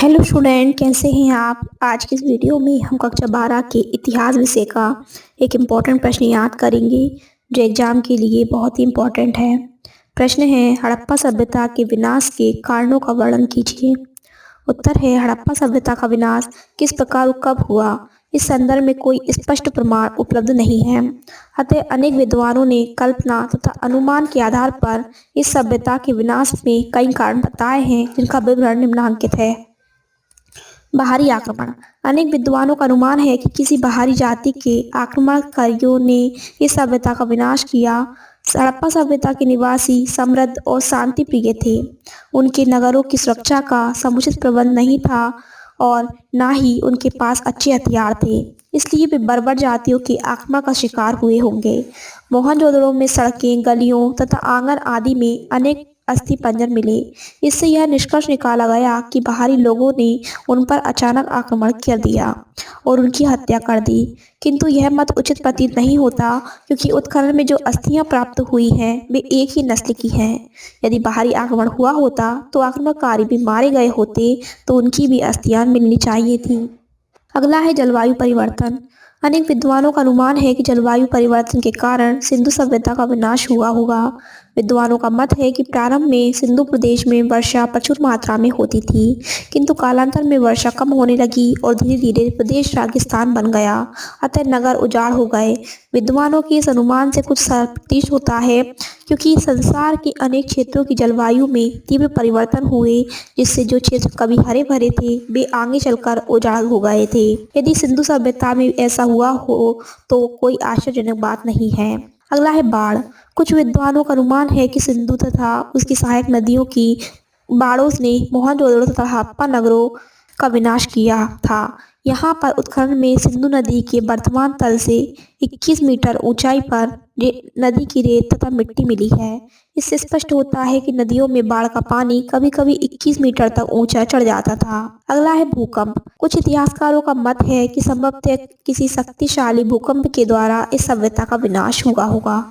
Hello student, कैसे हैं आप। आज की इस वीडियो में हम कक्षा 12 के इतिहास विषय का एक इम्पॉर्टेंट प्रश्न याद करेंगे जो एग्जाम के लिए बहुत ही इम्पॉर्टेंट है। प्रश्न है, हड़प्पा सभ्यता के विनाश के कारणों का वर्णन कीजिए। उत्तर है, हड़प्पा सभ्यता का विनाश किस प्रकार और कब हुआ, इस संदर्भ में कोई स्पष्ट प्रमाण उपलब्ध नहीं है। अतः अनेक विद्वानों ने कल्पना तथा अनुमान के आधार पर इस सभ्यता के विनाश में कई कारण बताए हैं, जिनका विवरण निम्नलिखित है। बाहरी आक्रमण। अनेक विद्वानों का अनुमान है कि किसी बाहरी जाति के आक्रमणकारियों ने इस सभ्यता का विनाश किया। हड़प्पा सभ्यता के निवासी समृद्ध और शांति प्रिय थे। उनके नगरों की सुरक्षा का समुचित प्रबंध नहीं था और न ही उनके पास अच्छे हथियार थे, इसलिए वे बर्बर जातियों के आक्रमण का शिकार हुए होंगे। मोहनजोदड़ो में सड़कें, गलियों तथा आंगन आदि में अनेक अस्थि पंजर मिले। इससे यह निष्कर्ष निकाला गया कि बाहरी लोगों ने उन पर अचानक आक्रमण कर दिया और उनकी हत्या कर दी। किंतु यह मत उचित प्रतीत नहीं होता, क्योंकि उत्खनन में जो अस्थियां प्राप्त हुई हैं वे एक ही नस्ल की हैं। यदि बाहरी आक्रमण हुआ होता तो आक्रमणकारी भी मारे गए होते, तो उनकी भी अस्थियां मिलनी चाहिए थी। अगला है जलवायु परिवर्तन। अनेक विद्वानों का अनुमान है कि जलवायु परिवर्तन के कारण सिंधु सभ्यता का विनाश हुआ होगा। विद्वानों का मत है कि प्रारंभ में सिंधु प्रदेश में वर्षा प्रचुर मात्रा में होती थी, किंतु कालांतर में वर्षा कम होने लगी और धीरे धीरे प्रदेश रेगिस्तान बन गया, अतः नगर उजाड़ हो गए। विद्वानों के इस अनुमान से कुछ प्रतीत होता है, क्योंकि संसार के अनेक क्षेत्रों की जलवायु में तीव्र परिवर्तन हुए, जिससे जो क्षेत्र कभी हरे भरे थे वे आगे चलकर उजाड़ हो गए थे। यदि सिंधु सभ्यता में ऐसा हुआ हो तो कोई आश्चर्यजनक बात नहीं है। अगला है बाढ़। कुछ विद्वानों का अनुमान है कि सिंधु तथा उसकी सहायक नदियों की बाढ़ों ने मोहनजोदड़ो तथा हड़प्पा नगरों का विनाश किया था। यहाँ पर उत्खनन में सिंधु नदी के वर्तमान तल से 21 मीटर ऊंचाई पर नदी की रेत तथा मिट्टी मिली है। इससे स्पष्ट होता है कि नदियों में बाढ़ का पानी कभी कभी 21 मीटर तक ऊंचा चढ़ जाता था। अगला है भूकंप। कुछ इतिहासकारों का मत है कि संभवतः किसी शक्तिशाली भूकंप के द्वारा इस सभ्यता का विनाश हुआ होगा।